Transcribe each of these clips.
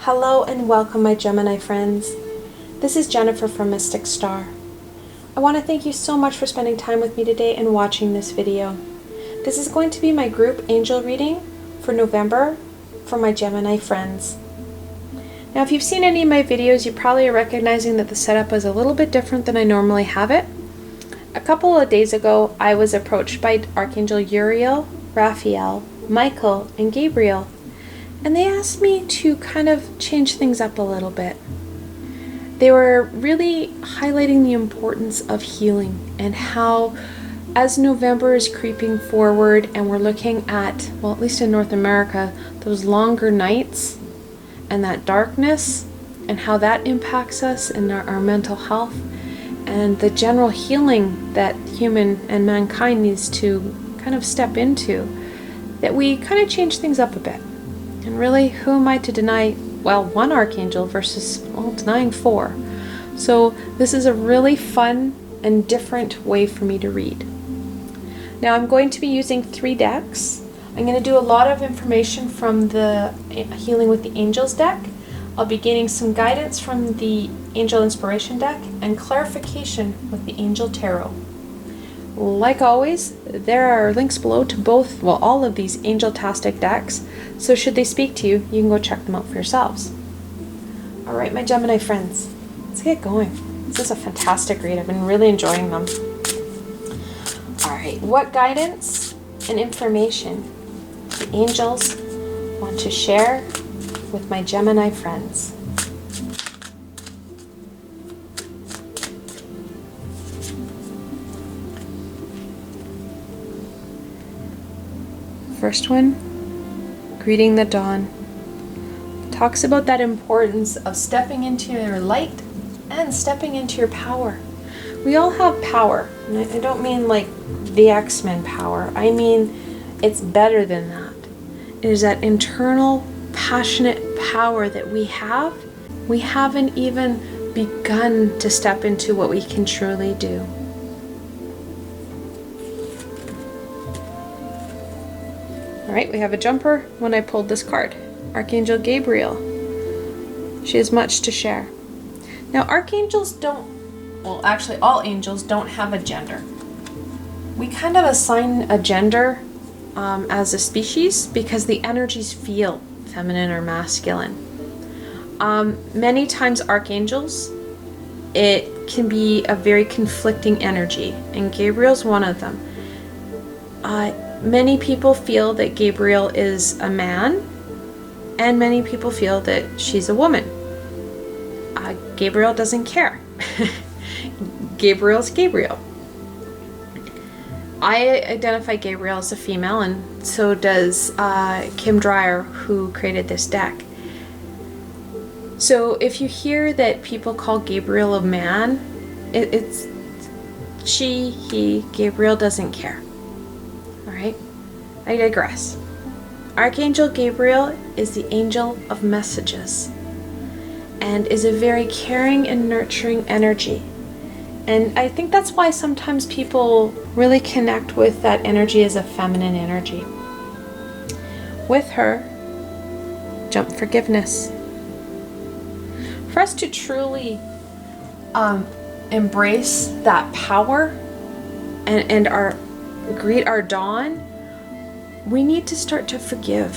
Hello and welcome, my Gemini friends. This is Jennifer from Mystic Star. I want to thank you so much for spending time with me today and watching this video. This is going to be my group angel reading for November for my Gemini friends. Now, if you've seen any of my videos, you probably are recognizing that the setup is a little bit different than I normally have it. A couple of days ago, I was approached by Archangel Uriel, Raphael, Michael, and Gabriel. And they asked me to kind of change things up a little bit. They were really highlighting the importance of healing and how, as November is creeping forward and we're looking at, well, at least in North America, those longer nights and that darkness and how that impacts us and our mental health and the general healing that human and mankind needs to kind of step into, that we kind of change things up a bit. And really, who am I to deny, well, one archangel versus, well, denying four? So this is a really fun and different way for me to read. Now I'm going to be using 3 decks. I'm going to do a lot of information from the Healing with the Angels deck. I'll be getting some guidance from the Angel Inspiration deck and clarification with the Angel Tarot. Like always, there are links below to both, well, all of these angel-tastic decks, so should they speak to you, you can go check them out for yourselves. Alright, my Gemini friends, let's get going. This is a fantastic read. I've been really enjoying them. Alright, what guidance and information the angels want to share with my Gemini friends? First one, Greeting the Dawn. Talks about that importance of stepping into your light and stepping into your power. We all have power, and I don't mean like the X-Men power. I mean it's better than that. It is that internal, passionate power that we have. We haven't even begun to step into what we can truly do. Alright, we have a jumper when I pulled this card. Archangel Gabriel. She has much to share. Now, archangels don't, well, actually all angels don't have a gender. We kind of assign a gender as a species because the energies feel feminine or masculine. Many times archangels, it can be a very conflicting energy, and Gabriel's one of them. Many people feel that Gabriel is a man, and many people feel that she's a woman. Gabriel doesn't care. Gabriel's Gabriel. I identify Gabriel as a female, and so does Kim Dreyer, who created this deck. So if you hear that people call Gabriel a man, it's she, he, Gabriel doesn't care. Alright, I digress. Archangel Gabriel is the angel of messages and is a very caring and nurturing energy. And I think that's why sometimes people really connect with that energy as a feminine energy. With her, jump forgiveness. For us to truly embrace that power and greet our dawn, we need to start to forgive.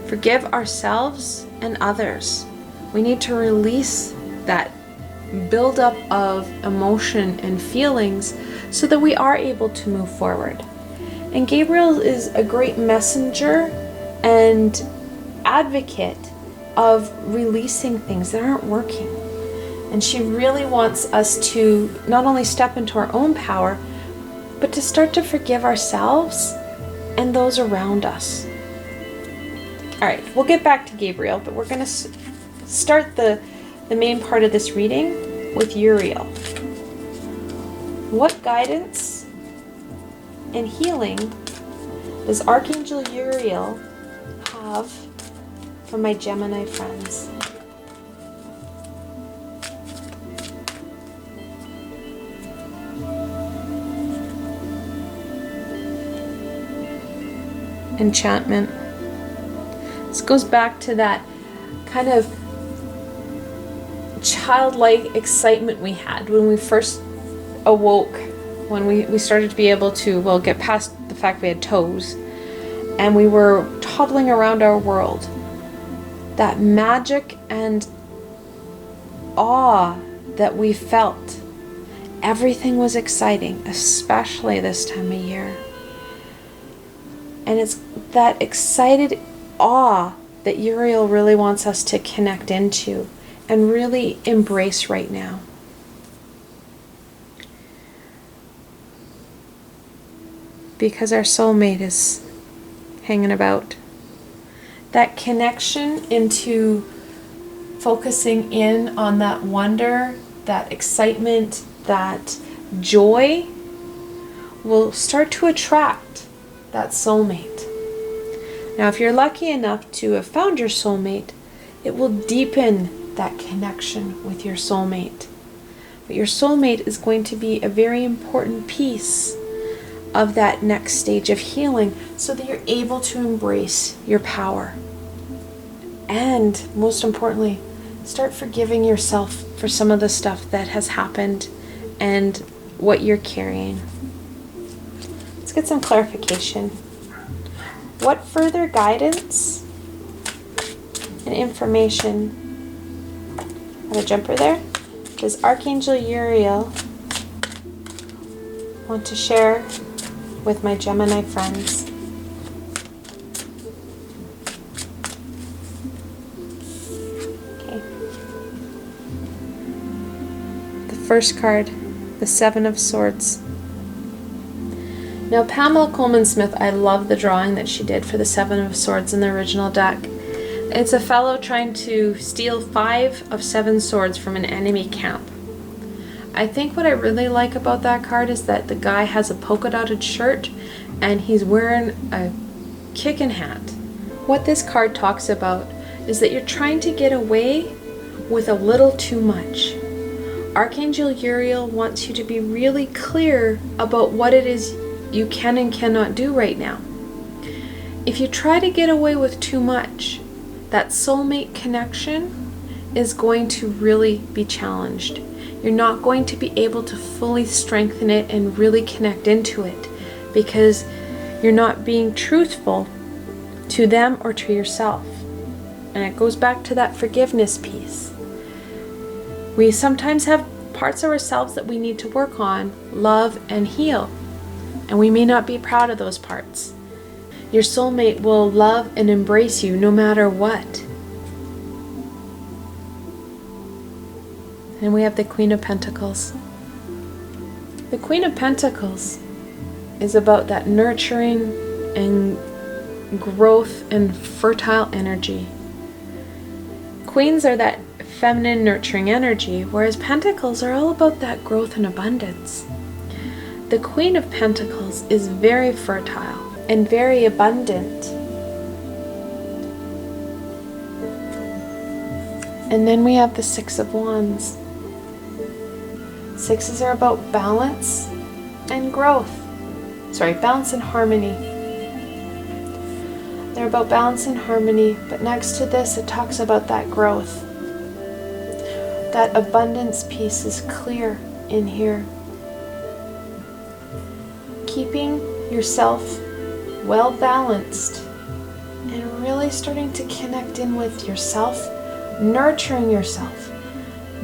Forgive ourselves and others. We need to release that buildup of emotion and feelings so that we are able to move forward. And Gabriel is a great messenger and advocate of releasing things that aren't working. And she really wants us to not only step into our own power, but to start to forgive ourselves and those around us. Alright, we'll get back to Gabriel, but we're going to start the main part of this reading with Uriel. What guidance and healing does Archangel Uriel have for my Gemini friends? Enchantment. This goes back to that kind of childlike excitement we had when we first awoke, when we started to be able to, well, get past the fact we had toes and we were toddling around our world. That magic and awe that we felt. Everything was exciting, especially this time of year. And it's that excited awe that Uriel really wants us to connect into and really embrace right now. Because our soulmate is hanging about. That connection into focusing in on that wonder, that excitement, that joy will start to attract that soulmate. Now, if you're lucky enough to have found your soulmate, it will deepen that connection with your soulmate. But your soulmate is going to be a very important piece of that next stage of healing so that you're able to embrace your power. And most importantly, start forgiving yourself for some of the stuff that has happened and what you're carrying. Let's get some clarification. What further guidance and information, have a jumper there, does Archangel Uriel want to share with my Gemini friends? Okay. The first card, the Seven of Swords. Now, Pamela Coleman-Smith, I love the drawing that she did for the Seven of Swords in the original deck. It's a fellow trying to steal 5 of 7 swords from an enemy camp. I think what I really like about that card is that the guy has a polka dotted shirt and he's wearing a kicking hat. What this card talks about is that you're trying to get away with a little too much. Archangel Uriel wants you to be really clear about what it is you can and cannot do right now. If you try to get away with too much, that soulmate connection is going to really be challenged. You're not going to be able to fully strengthen it and really connect into it because you're not being truthful to them or to yourself. And it goes back to that forgiveness piece. We sometimes have parts of ourselves that we need to work on, love, and heal. And we may not be proud of those parts. Your soulmate will love and embrace you no matter what. And we have the Queen of Pentacles. The Queen of Pentacles is about that nurturing and growth and fertile energy. Queens are that feminine nurturing energy, whereas Pentacles are all about that growth and abundance. The Queen of Pentacles is very fertile and very abundant. And then we have the Six of Wands. Sixes are about balance and growth. Sorry, balance and harmony. They're about balance and harmony, but next to this it talks about that growth. That abundance piece is clear in here. Keeping yourself well balanced and really starting to connect in with yourself, nurturing yourself,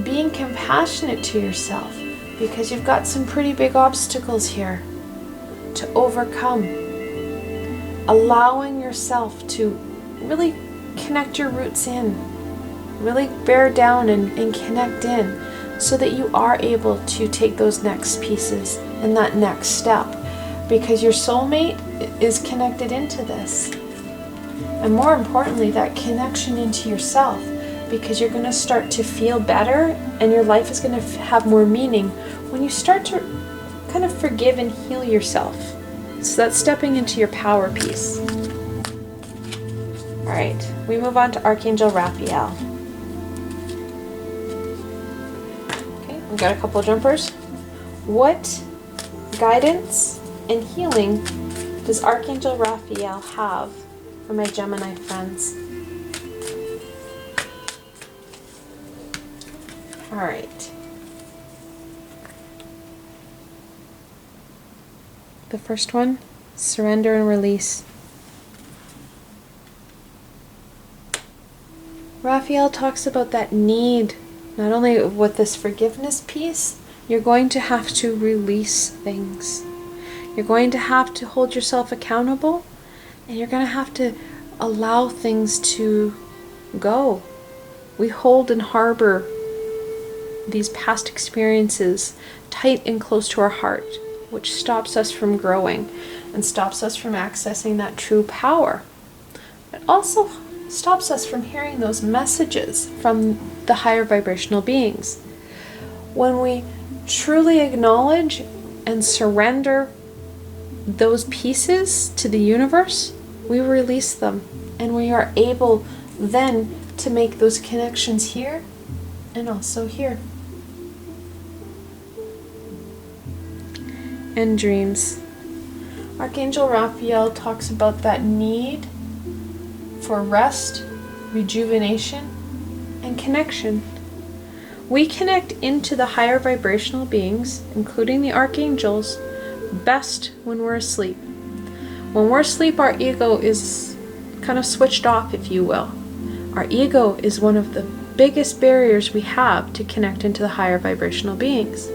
being compassionate to yourself because you've got some pretty big obstacles here to overcome. Allowing yourself to really connect your roots in, really bear down and connect in so that you are able to take those next pieces and that next step. Because your soulmate is connected into this. And more importantly, that connection into yourself, because you're going to start to feel better and your life is going to have more meaning when you start to kind of forgive and heal yourself. So that's stepping into your power piece. All right, we move on to Archangel Raphael. Okay, we've got a couple of jumpers. What guidance and healing does Archangel Raphael have for my Gemini friends? All right. The first one, surrender and release. Raphael talks about that need, not only with this forgiveness piece, you're going to have to release things. You're going to have to hold yourself accountable, and you're going to have to allow things to go. We hold and harbor these past experiences tight and close to our heart, which stops us from growing and stops us from accessing that true power. It also stops us from hearing those messages from the higher vibrational beings. When we truly acknowledge and surrender those pieces to the universe, we release them, and we are able then to make those connections here and also here. And dreams. Archangel Raphael talks about that need for rest, rejuvenation, and connection. We connect into the higher vibrational beings, including the archangels, best when we're asleep. When we're asleep, our ego is kind of switched off, if you will. Our ego is one of the biggest barriers we have to connect into the higher vibrational beings.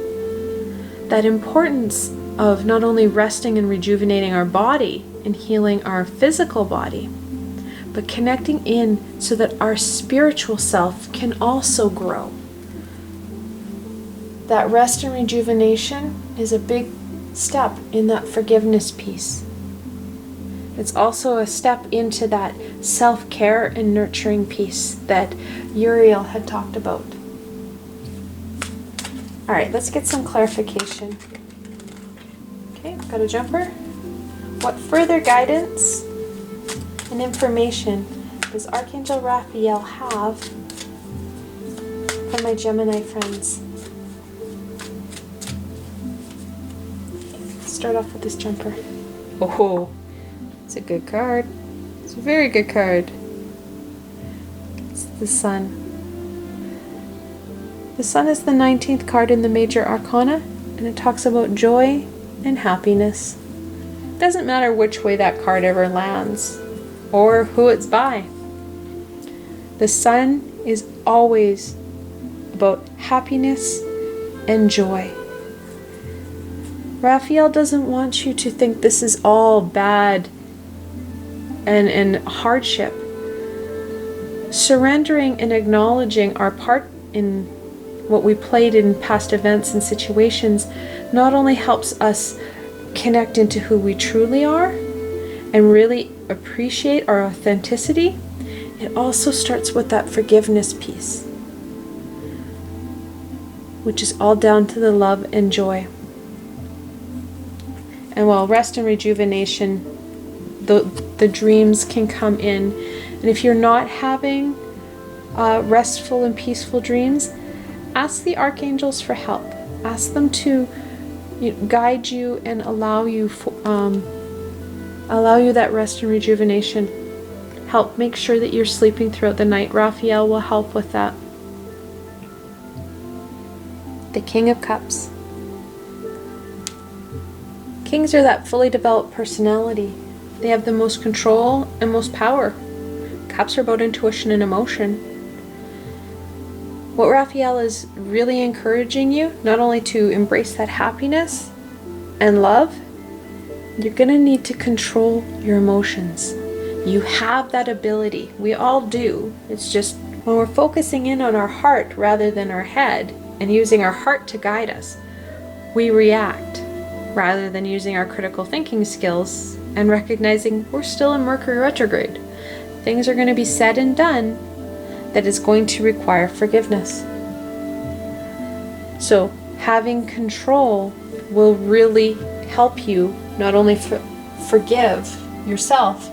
That importance of not only resting and rejuvenating our body and healing our physical body, but connecting in so that our spiritual self can also grow. That rest and rejuvenation is a big step in that forgiveness piece. It's also a step into that self-care and nurturing piece that Uriel had talked about. All right, let's get some clarification. Okay, got a jumper. What further guidance and information does Archangel Raphael have for my Gemini friends? Let's start off with this jumper. Oh, it's a good card. It's a very good card. It's the Sun. The Sun is the 19th card in the Major Arcana, and it talks about joy and happiness. It doesn't matter which way that card ever lands or who it's by. The Sun is always about happiness and joy. Raphael doesn't want you to think this is all bad and hardship. Surrendering and acknowledging our part in what we played in past events and situations not only helps us connect into who we truly are and really appreciate our authenticity, it also starts with that forgiveness piece, which is all down to the love and joy. And while rest and rejuvenation, the dreams can come in. And if you're not having restful and peaceful dreams, ask the archangels for help. Ask them to guide you and allow you that rest and rejuvenation. Help make sure that you're sleeping throughout the night. Raphael will help with that. The King of Cups. Kings are that fully developed personality. They have the most control and most power. Cups are about intuition and emotion. What Raphael is really encouraging you, not only to embrace that happiness and love, you're going to need to control your emotions. You have that ability. We all do. It's just when we're focusing in on our heart rather than our head and using our heart to guide us, we react rather than using our critical thinking skills and recognizing we're still in Mercury retrograde. Things are going to be said and done that is going to require forgiveness. So having control will really help you not only forgive yourself,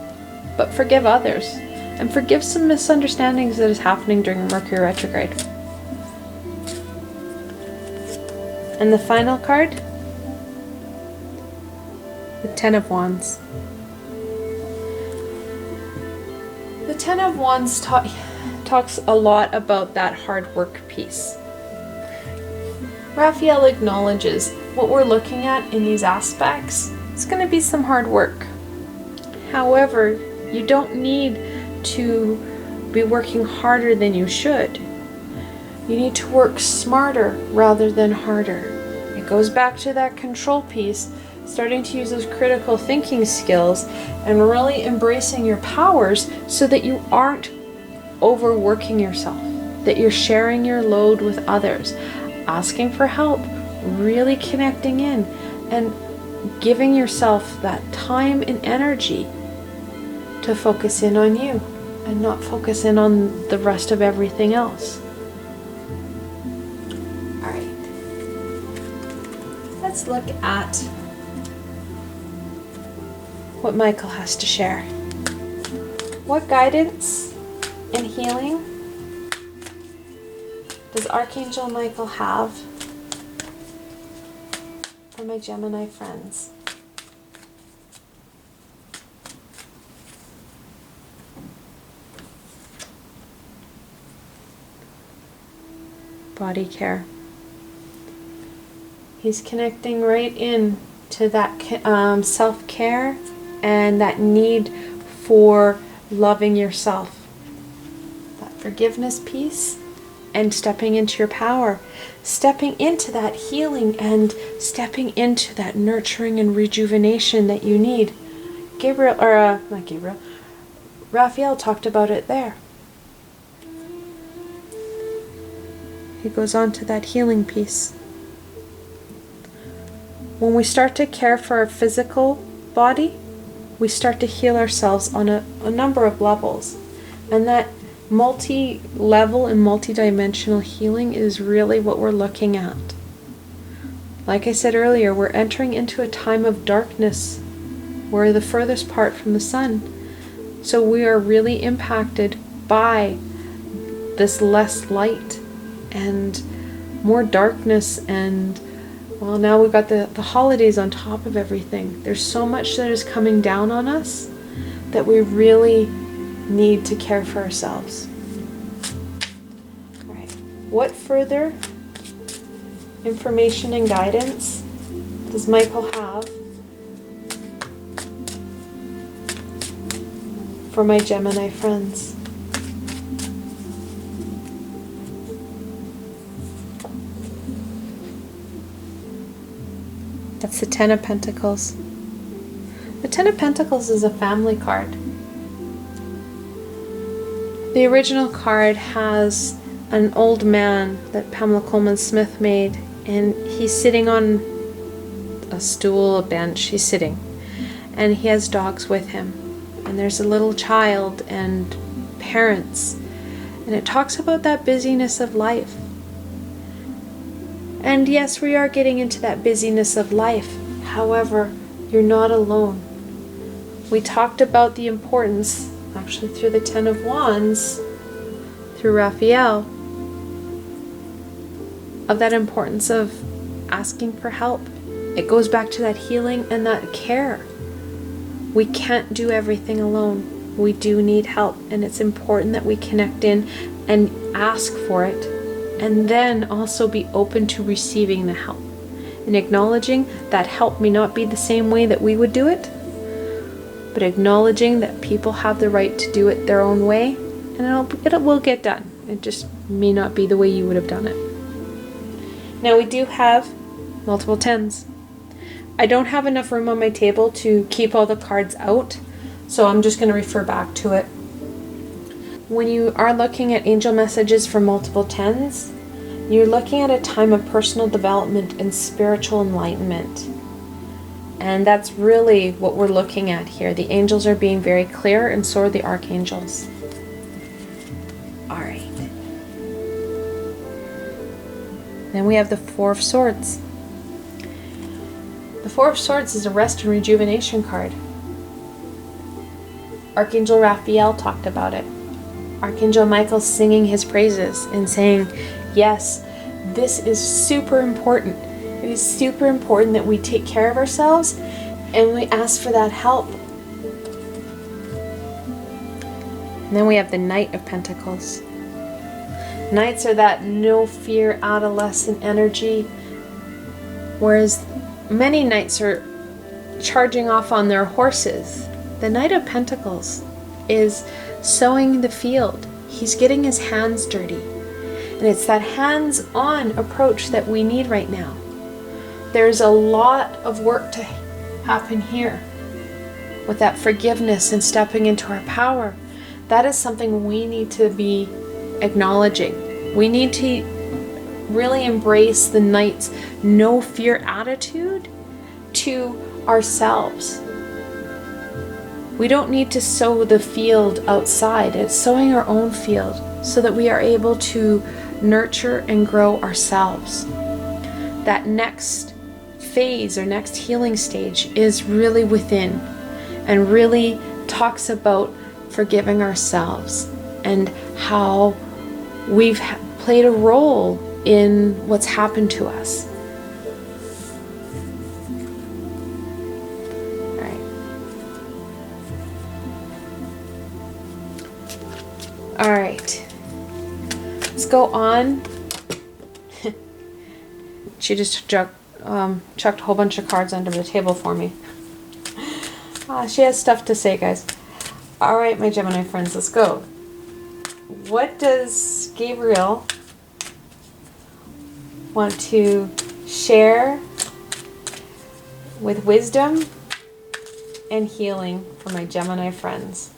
but forgive others and forgive some misunderstandings that is happening during Mercury retrograde. And the final card, the Ten of Wands. The Ten of Wands talks a lot about that hard work piece. Raphael acknowledges what we're looking at in these aspects. It's going to be some hard work. However, you don't need to be working harder than you should. You need to work smarter rather than harder. It goes back to that control piece, starting to use those critical thinking skills and really embracing your powers so that you aren't overworking yourself, that you're sharing your load with others, asking for help, really connecting in, and giving yourself that time and energy to focus in on you and not focus in on the rest of everything else. All right. Let's look at what Michael has to share. What guidance and healing does Archangel Michael have for my Gemini friends? Body care. He's connecting right in to that self-care and that need for loving yourself. That forgiveness piece and stepping into your power. Stepping into that healing and stepping into that nurturing and rejuvenation that you need. Raphael talked about it there. He goes on to that healing piece. When we start to care for our physical body, we start to heal ourselves on a number of levels. And that multi-level and multi-dimensional healing is really what we're looking at. Like I said earlier, we're entering into a time of darkness. We're the furthest part from the sun. So we are really impacted by this less light and more darkness, and well, now we've got the holidays on top of everything. There's so much that is coming down on us that we really need to care for ourselves. All right. What further information and guidance does Michael have for my Gemini friends? That's the Ten of Pentacles. The Ten of Pentacles is a family card. The original card has an old man that Pamela Coleman Smith made, and he's sitting on a stool, a bench, he's sitting, and he has dogs with him, and there's a little child and parents, and it talks about that busyness of life. And yes, we are getting into that busyness of life. However, you're not alone. We talked about the importance, actually through the Ten of Wands, through Raphael, of that importance of asking for help. It goes back to that healing and that care. We can't do everything alone. We do need help, and it's important that we connect in and ask for it, and then also be open to receiving the help and acknowledging that help may not be the same way that we would do it, but acknowledging that people have the right to do it their own way, and it will get done. It just may not be the way you would have done it. Now we do have multiple tens. I don't have enough room on my table to keep all the cards out, so I'm just going to refer back to it. When you are looking at angel messages for multiple tens, you're looking at a time of personal development and spiritual enlightenment. And that's really what we're looking at here. The angels are being very clear, and so are the archangels. All right. Then we have the Four of Swords. The Four of Swords is a rest and rejuvenation card. Archangel Raphael talked about it. Archangel Michael singing his praises and saying, yes, this is super important. It is super important that we take care of ourselves and we ask for that help. And then we have the Knight of Pentacles. Knights are that no fear adolescent energy, Whereas many knights are charging off on their horses, the Knight of Pentacles is sowing the field. He's getting his hands dirty. And it's that hands-on approach that we need right now. There's a lot of work to happen here with that forgiveness and stepping into our power. That is something we need to be acknowledging. We need to really embrace the Knight's no fear attitude to ourselves. We don't need to sow the field outside. It's sowing our own field so that we are able to nurture and grow ourselves. That next phase or next healing stage is really within and really talks about forgiving ourselves and how we've played a role in what's happened to us. All right, let's go on. She just chucked a whole bunch of cards under the table for me. She has stuff to say, guys. All right, my Gemini friends, let's go. What does Gabriel want to share with wisdom and healing for my Gemini friends,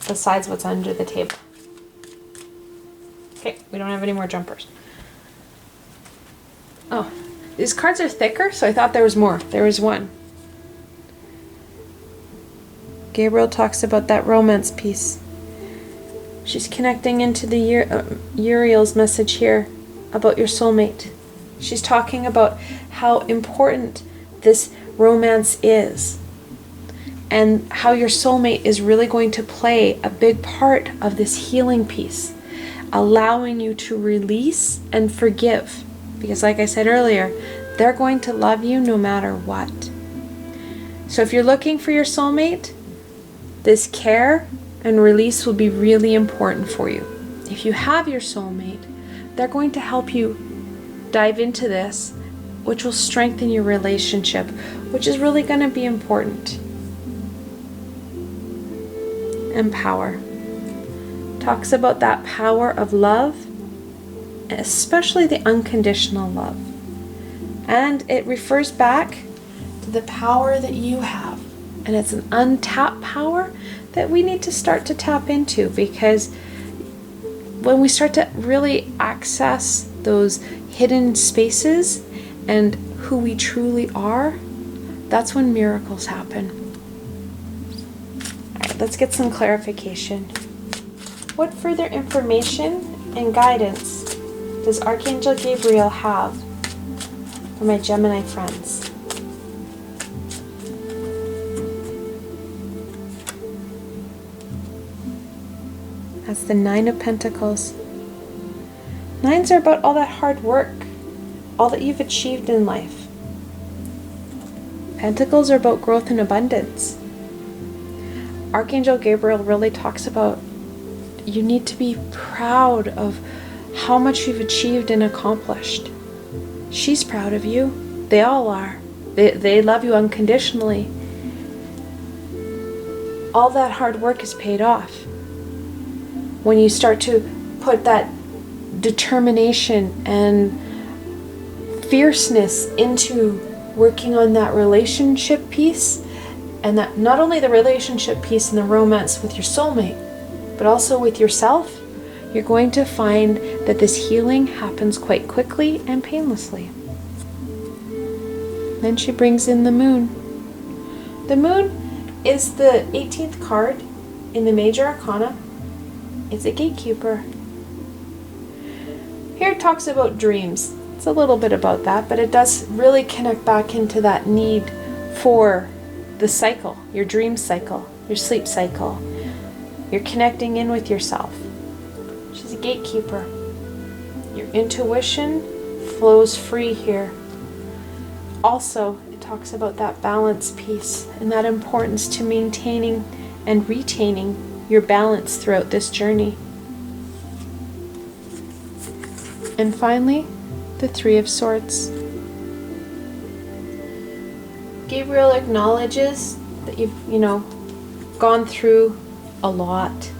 besides what's under the table? Okay, we don't have any more jumpers. Oh, these cards are thicker, so I thought there was more. There was one. Gabriel talks about that romance piece. She's connecting into the Uriel's message here about your soulmate. She's talking about how important this romance is and how your soulmate is really going to play a big part of this healing piece, allowing you to release and forgive. Because like I said earlier, they're going to love you no matter what. So if you're looking for your soulmate, this care and release will be really important for you. If you have your soulmate, they're going to help you dive into this, which will strengthen your relationship, which is really going to be important. And power. Talks about that power of love, especially the unconditional love. And it refers back to the power that you have. And it's an untapped power that we need to start to tap into, because when we start to really access those hidden spaces and who we truly are, that's when miracles happen. All right, let's get some clarification. What further information and guidance does Archangel Gabriel have for my Gemini friends? That's the Nine of Pentacles. Nines are about all that hard work, all that you've achieved in life. Pentacles are about growth and abundance. Archangel Gabriel really talks about you need to be proud of how much you've achieved and accomplished. She's proud of you. They all are. They love you unconditionally. All that hard work is paid off. When you start to put that determination and fierceness into working on that relationship piece, and that not only the relationship piece and the romance with your soulmate, but also with yourself, you're going to find that this healing happens quite quickly and painlessly. Then she brings in the moon. The moon is the 18th card in the major arcana. It's a gatekeeper. Here it talks about dreams. It's a little bit about that, but it does really connect back into that need for the cycle, your dream cycle, your sleep cycle. You're connecting in with yourself. She's a gatekeeper. Your intuition flows free here. Also, it talks about that balance piece and that importance to maintaining and retaining your balance throughout this journey. And finally, the Three of Swords. Gabriel acknowledges that you've, gone through a lot.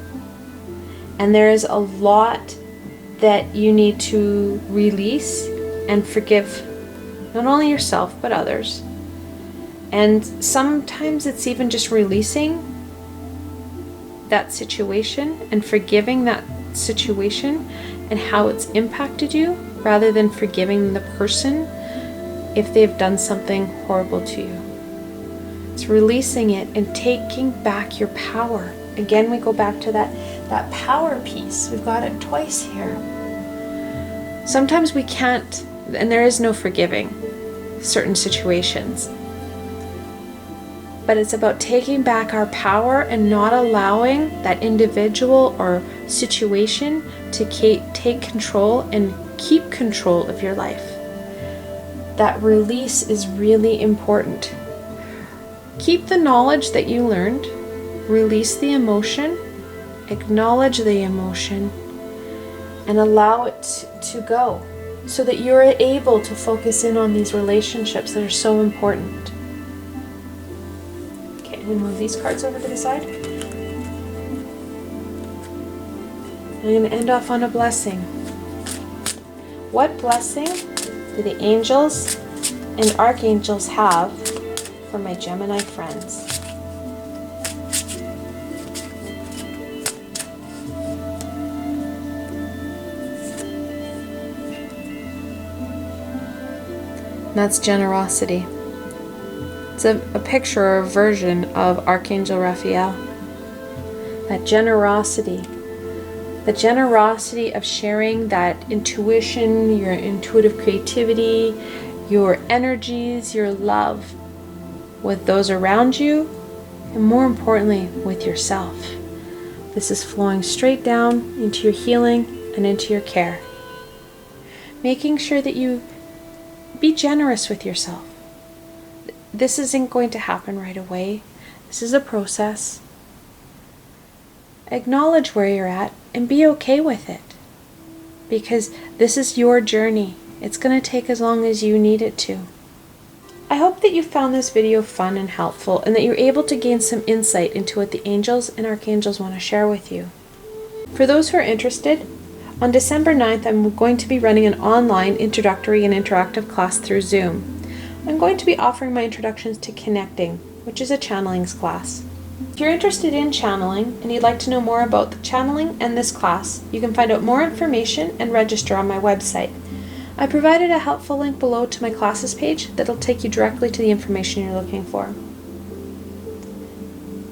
And there is a lot that you need to release and forgive, not only yourself, but others. And sometimes it's even just releasing that situation and forgiving that situation and how it's impacted you, rather than forgiving the person if they've done something horrible to you. It's releasing it and taking back your power. Again, we go back to that power piece. We've got it twice here. Sometimes we can't, and there is no forgiving certain situations. But it's about taking back our power and not allowing that individual or situation to take control and keep control of your life. That release is really important. Keep the knowledge that you learned, release the emotion, acknowledge the emotion, and allow it to go so that you're able to focus in on these relationships that are so important. Okay, I'm going to move these cards over to the side. I'm going to end off on a blessing. What blessing do the angels and archangels have for my Gemini friends? That's generosity. It's a picture or a version of Archangel Raphael. That generosity. The generosity of sharing that intuition, your intuitive creativity, your energies, your love with those around you, and more importantly, with yourself. This is flowing straight down into your healing and into your care. Making sure that you be generous with yourself. This isn't going to happen right away. This is a process. Acknowledge where you're at and be okay with it. Because this is your journey. It's going to take as long as you need it to. I hope that you found this video fun and helpful, and that you're able to gain some insight into what the angels and archangels want to share with you. For those who are interested, on December 9th, I'm going to be running an online introductory and interactive class through Zoom. I'm going to be offering my introductions to connecting, which is a channelings class. If you're interested in channeling and you'd like to know more about the channeling and this class, you can find out more information and register on my website. I provided a helpful link below to my classes page that'll take you directly to the information you're looking for.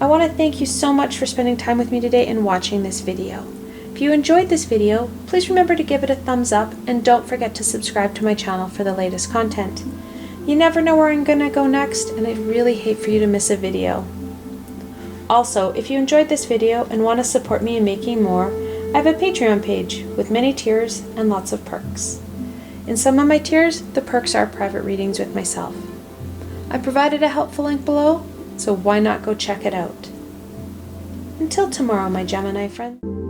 I want to thank you so much for spending time with me today and watching this video. If you enjoyed this video, please remember to give it a thumbs up and don't forget to subscribe to my channel for the latest content. You never know where I'm gonna go next, and I'd really hate for you to miss a video. Also, if you enjoyed this video and want to support me in making more, I have a Patreon page with many tiers and lots of perks. In some of my tiers, the perks are private readings with myself. I provided a helpful link below, so why not go check it out? Until tomorrow, my Gemini friend.